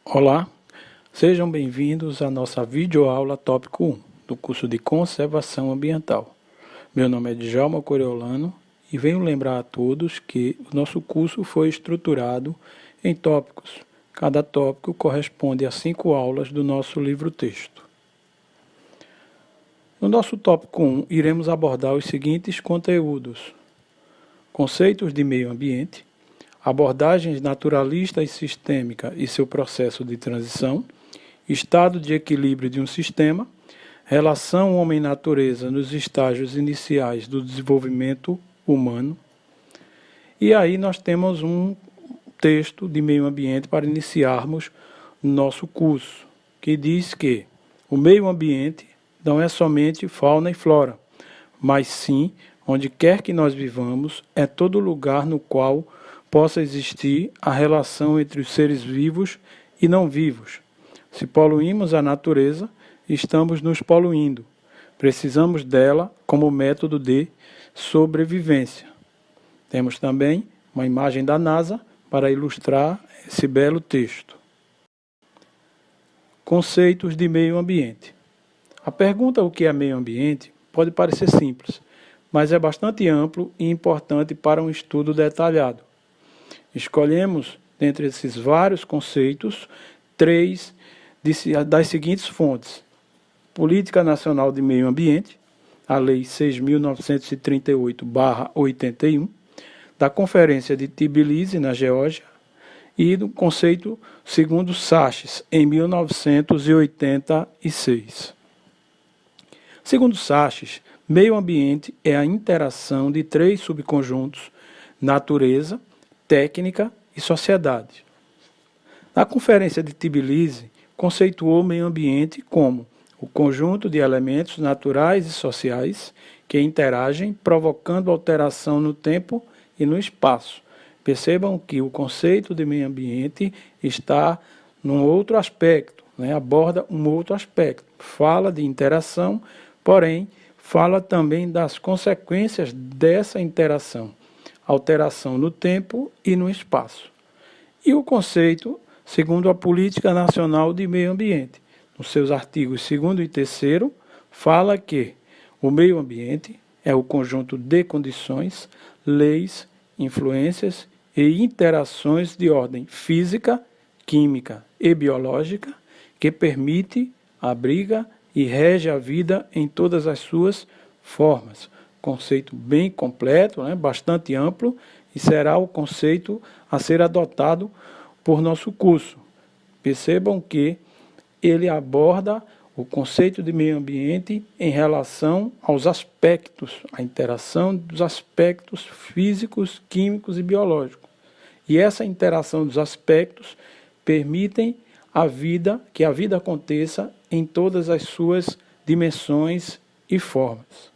Olá, sejam bem-vindos à nossa videoaula tópico 1 do curso de Conservação Ambiental. Meu nome é Djalma Coriolano e venho lembrar a todos que o nosso curso foi estruturado em tópicos. Cada tópico corresponde a 5 aulas do nosso livro-texto. No nosso tópico 1, iremos abordar os seguintes conteúdos: conceitos de meio ambiente, abordagens naturalista e sistêmica e seu processo de transição, estado de equilíbrio de um sistema, relação homem-natureza nos estágios iniciais do desenvolvimento humano. E aí nós temos um texto de meio ambiente para iniciarmos o nosso curso, que diz que o meio ambiente não é somente fauna e flora, mas sim, onde quer que nós vivamos, é todo lugar no qual possa existir a relação entre os seres vivos e não vivos. Se poluímos a natureza, estamos nos poluindo. Precisamos dela como método de sobrevivência. Temos também uma imagem da NASA para ilustrar esse belo texto. Conceitos de meio ambiente. A pergunta o que é meio ambiente pode parecer simples, mas é bastante amplo e importante para um estudo detalhado. Escolhemos, dentre esses vários conceitos, 3 das seguintes fontes: Política Nacional de Meio Ambiente, a Lei 6.938/81, da Conferência de Tbilisi, na Geórgia, e do conceito segundo Sachs, em 1986. Segundo Sachs, meio ambiente é a interação de 3 subconjuntos: natureza, técnica e sociedade. Na Conferência de Tbilisi, conceituou o meio ambiente como o conjunto de elementos naturais e sociais que interagem, provocando alteração no tempo e no espaço. Percebam que o conceito de meio ambiente está num outro aspecto, aborda um outro aspecto. Fala de interação, porém, fala também das consequências dessa interação, alteração no tempo e no espaço. E o conceito, segundo a Política Nacional de Meio Ambiente, nos seus artigos 2º e 3º, fala que o meio ambiente é o conjunto de condições, leis, influências e interações de ordem física, química e biológica que permite, abriga e rege a vida em todas as suas formas. Conceito bem completo, bastante amplo, e será o conceito a ser adotado por nosso curso. Percebam que ele aborda o conceito de meio ambiente em relação aos aspectos, a interação dos aspectos físicos, químicos e biológicos. E essa interação dos aspectos permitem que a vida aconteça em todas as suas dimensões e formas.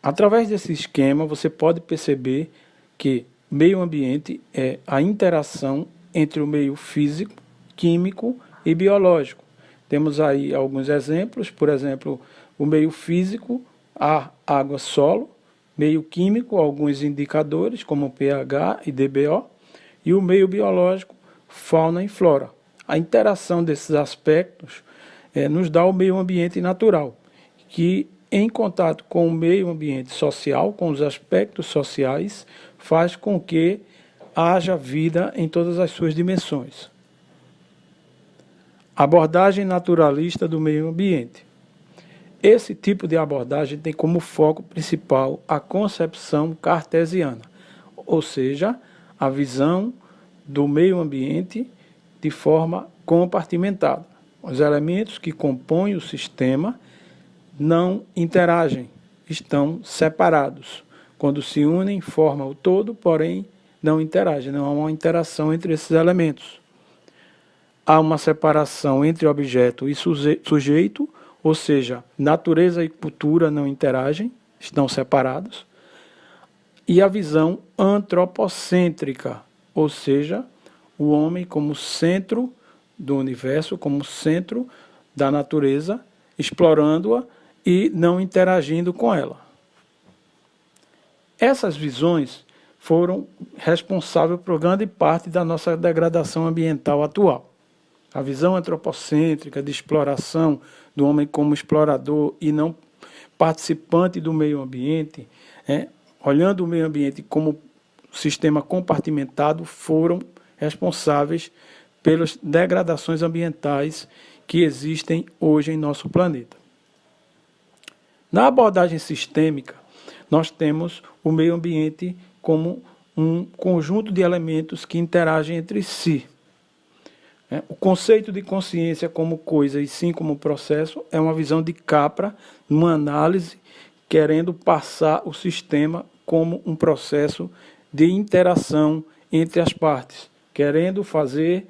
Através desse esquema, você pode perceber que meio ambiente é a interação entre o meio físico, químico e biológico. Temos aí alguns exemplos, por exemplo, o meio físico, ar, água, solo, meio químico, alguns indicadores como pH e DBO, e o meio biológico, fauna e flora. A interação desses aspectos nos dá o meio ambiente natural, que em contato com o meio ambiente social, com os aspectos sociais, faz com que haja vida em todas as suas dimensões. Abordagem naturalista do meio ambiente. Esse tipo de abordagem tem como foco principal a concepção cartesiana, ou seja, a visão do meio ambiente de forma compartimentada. Os elementos que compõem o sistema não interagem, estão separados. Quando se unem, formam o todo, porém não interagem, não há uma interação entre esses elementos. Há uma separação entre objeto e sujeito, ou seja, natureza e cultura não interagem, estão separados. E a visão antropocêntrica, ou seja, o homem como centro do universo, como centro da natureza, explorando-a e não interagindo com ela. Essas visões foram responsáveis por grande parte da nossa degradação ambiental atual. A visão antropocêntrica de exploração do homem como explorador e não participante do meio ambiente, olhando o meio ambiente como sistema compartimentado, foram responsáveis pelas degradações ambientais que existem hoje em nosso planeta. Na abordagem sistêmica, nós temos o meio ambiente como um conjunto de elementos que interagem entre si. O conceito de consciência como coisa e sim como processo é uma visão de Capra, numa análise querendo passar o sistema como um processo de interação entre as partes, querendo fazer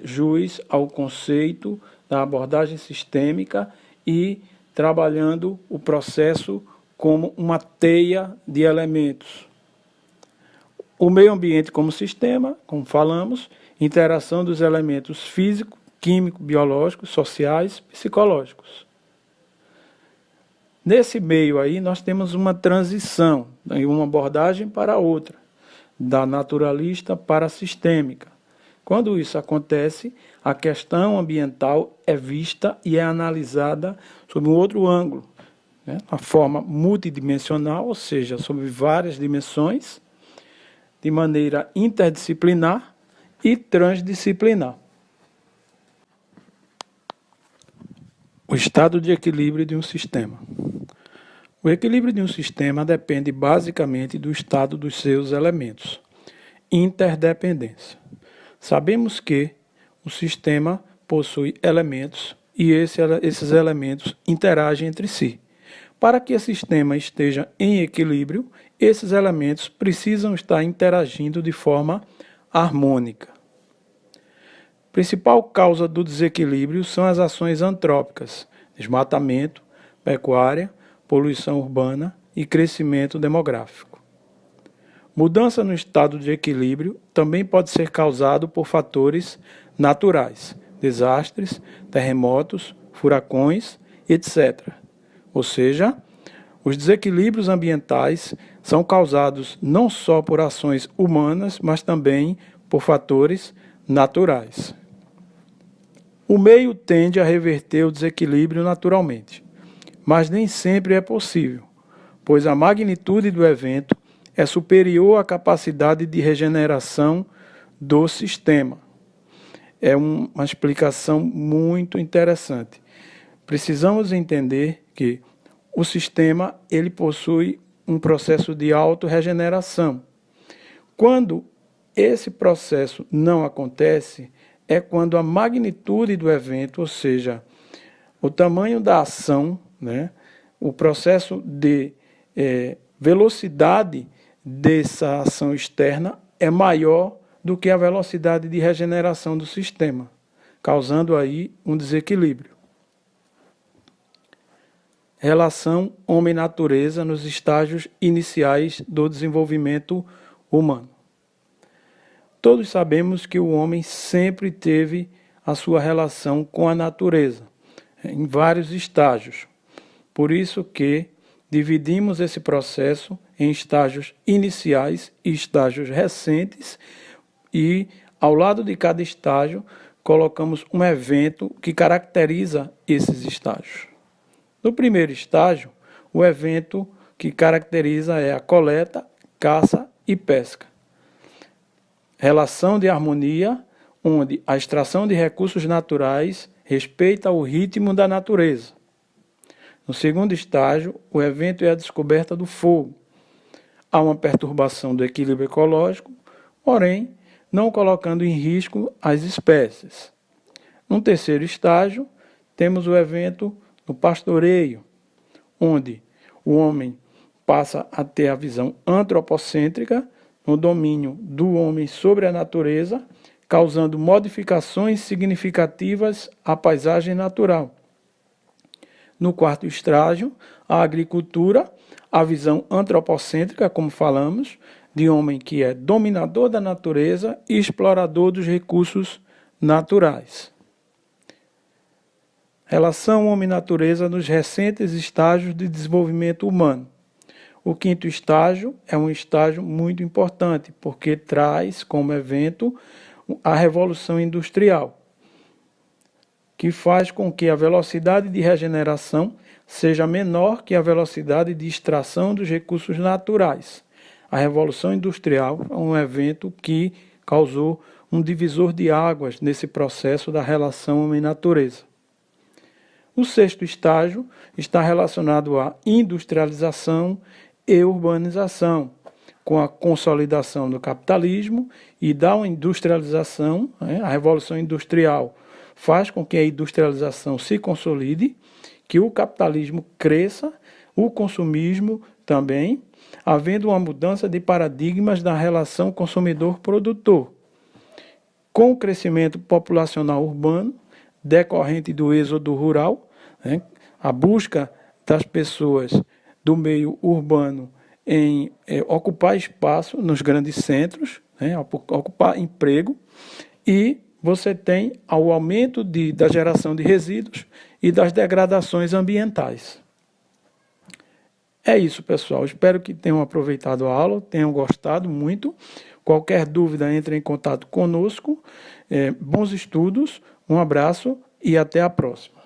jus ao conceito da abordagem sistêmica e trabalhando o processo como uma teia de elementos. O meio ambiente como sistema, como falamos, interação dos elementos físico, químico, biológicos, sociais, psicológicos. Nesse meio aí, nós temos uma transição, uma abordagem para outra, da naturalista para a sistêmica. Quando isso acontece, a questão ambiental é vista e é analisada sob um outro ângulo, uma forma multidimensional, ou seja, sob várias dimensões, de maneira interdisciplinar e transdisciplinar. O estado de equilíbrio de um sistema. O equilíbrio de um sistema depende basicamente do estado dos seus elementos. Interdependência. Sabemos que o sistema possui elementos e esses elementos interagem entre si. Para que o sistema esteja em equilíbrio, esses elementos precisam estar interagindo de forma harmônica. Principal causa do desequilíbrio são as ações antrópicas, desmatamento, pecuária, poluição urbana e crescimento demográfico. Mudança no estado de equilíbrio também pode ser causado por fatores naturais, desastres, terremotos, furacões, etc. Ou seja, os desequilíbrios ambientais são causados não só por ações humanas, mas também por fatores naturais. O meio tende a reverter o desequilíbrio naturalmente, mas nem sempre é possível, pois a magnitude do evento é superior à capacidade de regeneração do sistema. É uma explicação muito interessante. Precisamos entender que o sistema ele possui um processo de autorregeneração. Quando esse processo não acontece, é quando a magnitude do evento, ou seja, o tamanho da ação, o processo de velocidade dessa ação externa é maior do que a velocidade de regeneração do sistema, causando aí um desequilíbrio. Relação homem-natureza nos estágios iniciais do desenvolvimento humano. Todos sabemos que o homem sempre teve a sua relação com a natureza, em vários estágios. Por isso que dividimos esse processo em estágios iniciais e estágios recentes e, ao lado de cada estágio, colocamos um evento que caracteriza esses estágios. No primeiro estágio, o evento que caracteriza é a coleta, caça e pesca. Relação de harmonia, onde a extração de recursos naturais respeita o ritmo da natureza. No segundo estágio, o evento é a descoberta do fogo. Há uma perturbação do equilíbrio ecológico, porém, não colocando em risco as espécies. No terceiro estágio, temos o evento do pastoreio, onde o homem passa a ter a visão antropocêntrica, no domínio do homem sobre a natureza, causando modificações significativas à paisagem natural. No quarto estágio, a agricultura, a visão antropocêntrica, como falamos, de homem que é dominador da natureza e explorador dos recursos naturais. Relação homem-natureza nos recentes estágios de desenvolvimento humano. O quinto estágio é um estágio muito importante, porque traz como evento a Revolução Industrial, que faz com que a velocidade de regeneração seja menor que a velocidade de extração dos recursos naturais. A Revolução Industrial é um evento que causou um divisor de águas nesse processo da relação homem-natureza. O sexto estágio está relacionado à industrialização e urbanização, com a consolidação do capitalismo e da industrialização, a Revolução Industrial faz com que a industrialização se consolide, que o capitalismo cresça, o consumismo também, havendo uma mudança de paradigmas da relação consumidor-produtor. Com o crescimento populacional urbano, decorrente do êxodo rural, a busca das pessoas do meio urbano em ocupar espaço nos grandes centros, ocupar emprego, e você tem o aumento da geração de resíduos e das degradações ambientais. É isso, pessoal. Espero que tenham aproveitado a aula, tenham gostado muito. Qualquer dúvida, entre em contato conosco. Bons estudos, um abraço e até a próxima.